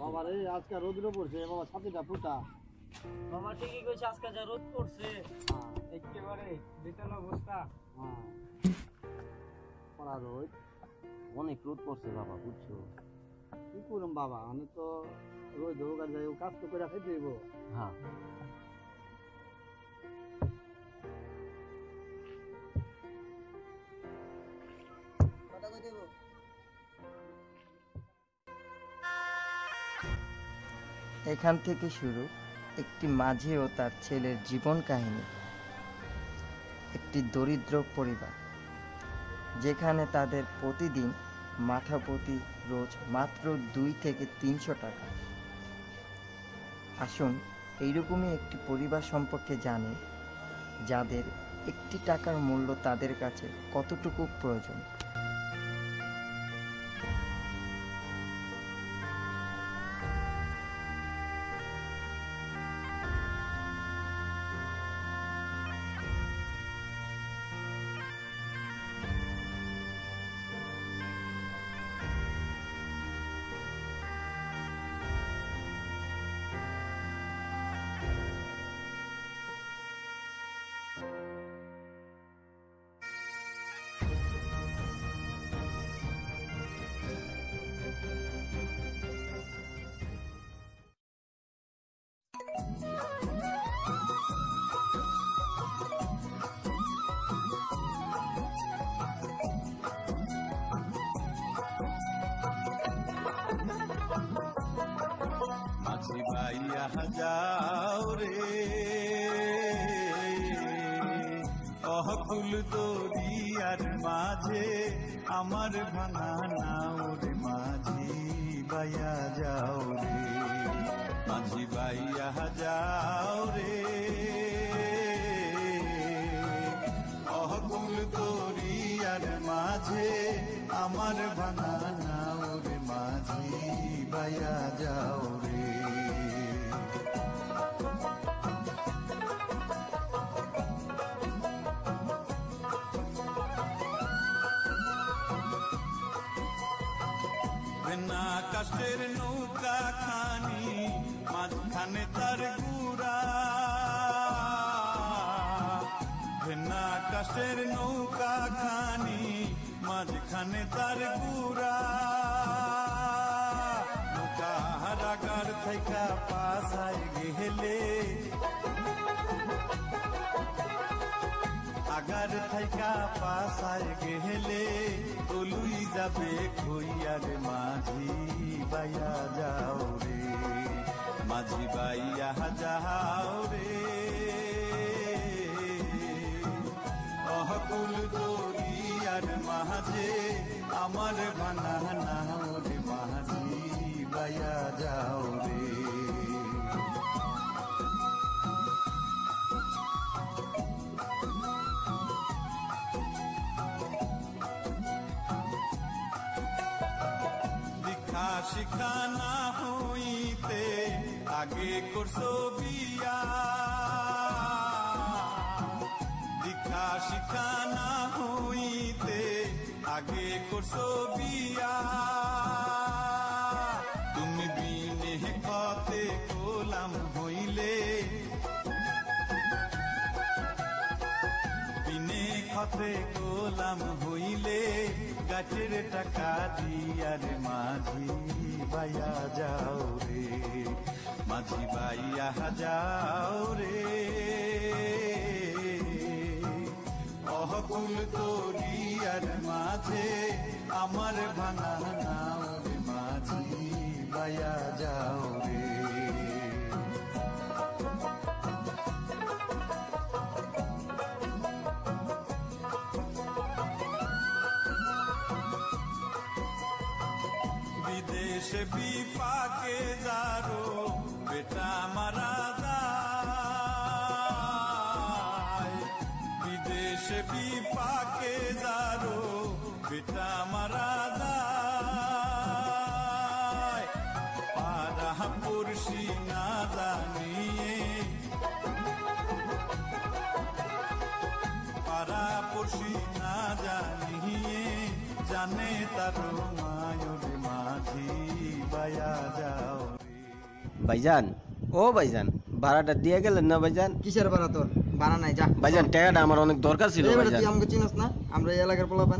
বাবা রে আজকে রোদ্র পড়ছে বাবা, ছাতিটা ফুটা। বাবা ঠিকই কইছে, আজকে যা রোদ পড়ছে একেবারে বেতাল অবস্থা। পড়া রোদ, অনেক রোদ পড়ছে বাবা, বুঝছো? কি করুম বাবা, আমি তো রোদ হোক আর যাই হোক কাজ তো করে খেতে দেবো। হ্যাঁ, এখান থেকে শুরু একটি মাঝি ও তার ছেলের জীবন কাহিনী। একটি দরিদ্র পরিবার, যেখানে তাদের প্রতিদিন মাথাপ্রতি রোজ মাত্র 2 থেকে 300 টাকা। আসুন এইরকমই একটি পরিবার সম্পর্কে জানি, যাদের একটি টাকার মূল্য তাদের কাছে কতটুকু প্রয়োজন। মাঝি বাইয়া যাও রে অহকুল দরিয়ার মাঝে, আমার ভাঙা নাও রে মাঝি বাইয়া যাও রে। মাঝি বাইয়া যাও রে অহকুল দরিয়ার মাঝে, আমার ভাঙা নাও রে মাঝি বাইয়া যাও রে। বিনা কাষ্টের নৌকা খানি, মাঝখানে তার গুড়া। বিনা কাষ্টের নৌকা খানি, মাঝখানে তার গুড়া। নৌকা হারাগার থেকে পাশায় গেলে, আগার থাইকা পাশায় গেলে, তলুই যাবে খইয়ার মাঝি বাইয়া যাও রে। মাঝি বাইয়া যাও রে অহকুল দরিয়ার মাঝে, আমার ভাঙা নাও রে মাঝি বাইয়া যাও রে। শিক্ষা না হইতে আগে করছো বিয়া, দীক্ষা শিক্ষা না হইতে আগে করছো বিয়া। তুমি বিনে কতে গোলাম হইলে, বিনে খতে গোলাম হইলে, গাছের টাকা দিয়ার মাঝি বাইয়া যাও রে। মাঝি বাইয়া যাও রে অহকুল দরিয়ার মাঝে, আমার ভাঙা নাও রে মাঝি বাইয়া যাও রে। বিদেশে বিপাকে যারো বেটা মারা যায়, বিদেশে বিপাকে যারো বেটা মারা যায়। পাড়া পড়শি না জানিয়ে, পাড়া পড়শি না জানিয়ে, জানে তার মায়ুর মাঝি নিবায়া যাও ভাইজান, ও ভাইজান, ভাড়াটা দিয়ে গেলেন না ভাইজান? কিসের ভাড়া তোর? ভাড়া নাই, যা। ভাইজান, টাকাটা আমার অনেক দরকার ছিল এই বেটা, ভাইজান। তুই আমাকে চিনস না? আমরা এই এলাকার পোলাপান।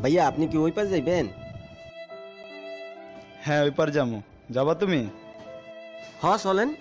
ভাইয়া, আপনি কি ওই পাশে যাইবেন? হ্যাঁ, ওই পার যাবো। যাবা তুমি? হ্যাঁ, চলেন।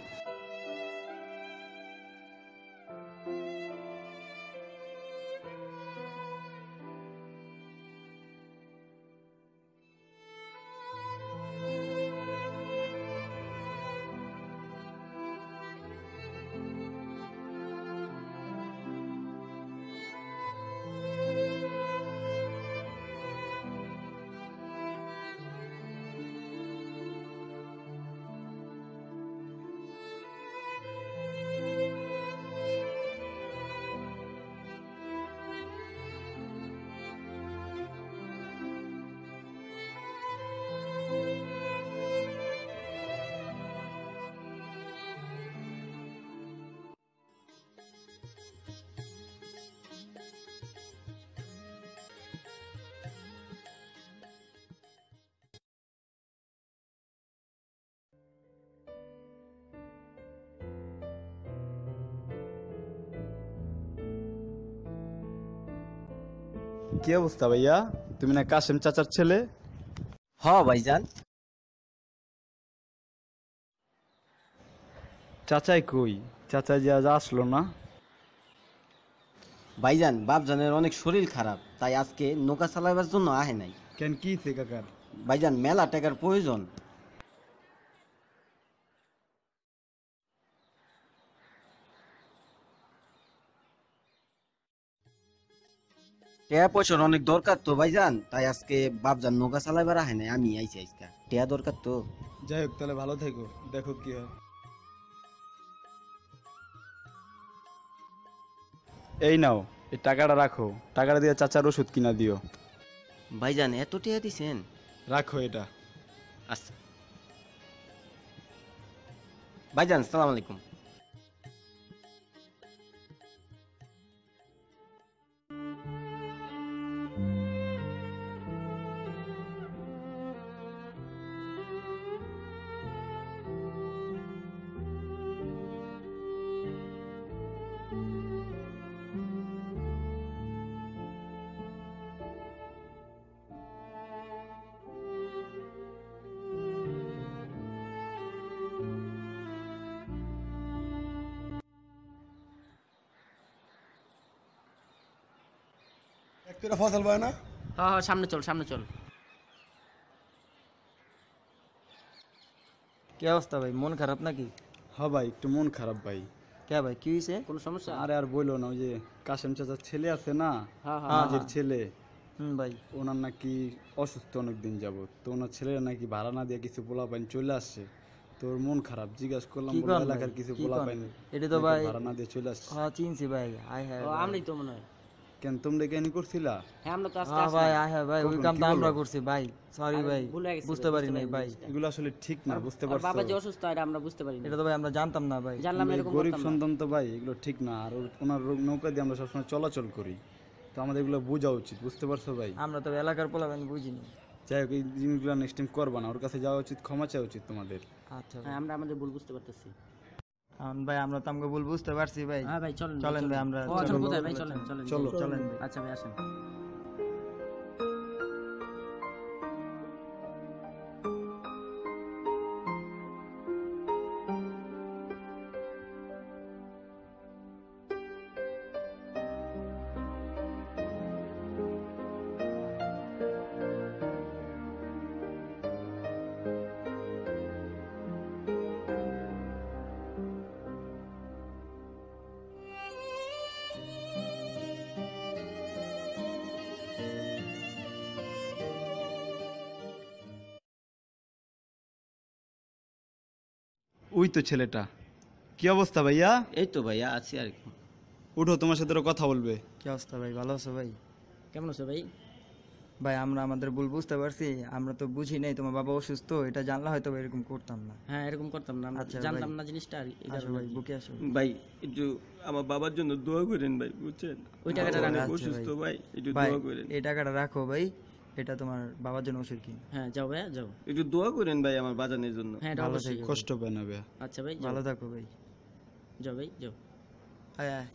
কি অবস্থা ভাইয়া? তুমি না কাশেম চাচার ছেলে? হ্যাঁ ভাইজান। চাচাই কই? চাচা যে আজ আসলো না। ভাইজান, বাপজানের অনেক শরীর খারাপ, তাই আজকে নৌকা চালাবার জন্য আহে নাই। কেন, কি হইছে কাকার? ভাইজান, মেলা টাকার প্রয়োজন। টাকা পয়সার অনেক দরকার তো ভাইজান, তাই আজকে বাপজান নৌকা চালাবার আহে নাই, আমি আইছি আজকে। টাকা দরকার তো। যাই হোক, তাহলে ভালো থেকো, দেখো কি হয়। এই নাও, এই টাকাটা রাখো। টাকাটা দিয়ে চাচার ওষুধ কিনা দিও। ভাইজান, এত টাকা দিছেন? রাখো এটা। আচ্ছা ভাইজান, সালাম আলাইকুম। ফসল পায় না। হ্যাঁ হ্যাঁ, সামনে চল সামনে চল। কি অবস্থা ভাই, মন খারাপ নাকি? হ্যাঁ ভাই, একটু মন খারাপ ভাই। কে ভাই, কি হয়েছে? কোনো সমস্যা? আরে আর বইলো না, ওই যে কাশেম চাচার ছেলে আছে না, হ্যাঁ হ্যাঁ মাঝের ছেলে, ভাই, ওনার নাকি অসুস্থ অনেক দিন যাবত। তো ওনার ছেলেরা নাকি ভাড়া না দিয়ে কিছু পোলা পাইন চলে আসছে। তোর মন খারাপ, জিজ্ঞাসা করলাম, কি বললো কন এলাকার ভাই, কিছু কি পোলা কন? পাইন এটা তো ভাই ভাড়া না দিয়ে চলে আসছে। হ্যাঁ চিনছি ভাই, আই হ্যাঁ ও, আমরাই তো মনে হয়। কেন, তোমরা কেন করছিলা? হ্যাঁ, আমরা তো আজকে হ্যাঁ ভাই, আসলাম। আই হ্যাঁ ভাই, ওই কখন, কামটা কি আমরা বলো? করছি ভাই, সরি আরে, ভাই, ভুলে গেছি, বুঝতে পারি নাই ভাই। জিনিসটা। এগুলো আসলে ঠিক না, বুঝতে ওর পারছো? বাবা যে অসুস্থ এটা আমরা বুঝতে পারি না। এটা তো ভাই আমরা জানতাম না ভাই। জানলাম আমরা এই এরকম গরিব করতাম না। সন্তান তো ভাই, এগুলো ঠিক না। আর ওনার নৌকা দিয়ে আমরা সবসময় চলাচল করি, তো আমাদের এগুলো বোঝা উচিত, বুঝতে পারছো ভাই? আমরা তো এলাকার পোলাপান বুঝিনি। যাই হোক, এই জিনিসগুলো নেক্সট টাইম করবা না। ওর কাছে যাওয়া উচিত, ক্ষমা চাওয়া উচিত তোমাদের। আচ্ছা ভাই। হ্যাঁ, আমরা আমাদের ভুল বুঝতে পারতেছি। ভাই আমরা তো আমাকে ভুল বুঝতে পারছি ভাই। হ্যাঁ ভাই, চলেন চলেন ভাই, আমরা ও, আচ্ছা, চলো। কোথায় ভাই? চলেন চলেন চলো। চলেন ভাই। আচ্ছা ভাই, আসেন। ওই তো ছেলেটা। কি অবস্থা ভাইয়া? এই তো ভাইয়া, আছি আর কি। উঠো, তোমার সাথে ওরা কথা বলবে। কি অবস্থা ভাই, ভালো আছো ভাই? কেমন আছো ভাই? ভাই আমরা আমাদের ভুল বুঝতে পারছি, আমরা তো বুঝি নাই তোমার বাবা অসুস্থ, এটা জানলে হয়তো বা এরকম করতাম না। হ্যাঁ এরকম করতাম না, আমরা আচ্ছা জানতাম ভাই। না জিনিসটা আর এই আসো কারণে ভাই আর কি। বুকে আসো। ভাই একটু আমার বাবার জন্য দোয়া করেন ভাই, বুঝছেন? ওই টাকাটা বাবা অনেক রাখো। অসুস্থ ভাই, একটু ভাই দোয়া করেন। এই টাকাটা রাখো ভাই, এটা তোমার বাবার জন্য ওষুধ কিন। হ্যাঁ যাও ভাইয়া যাও। একটু দোয়া করেন ভাই আমার বাজানের জন্য। হ্যাঁ এটা ভালো অবশ্যই। থেকো। কষ্ট পায় না ভাইয়া। আচ্ছা ভাই যাও, ভালো থাকো ভাই। যাও ভাই যাও। আয় আয়।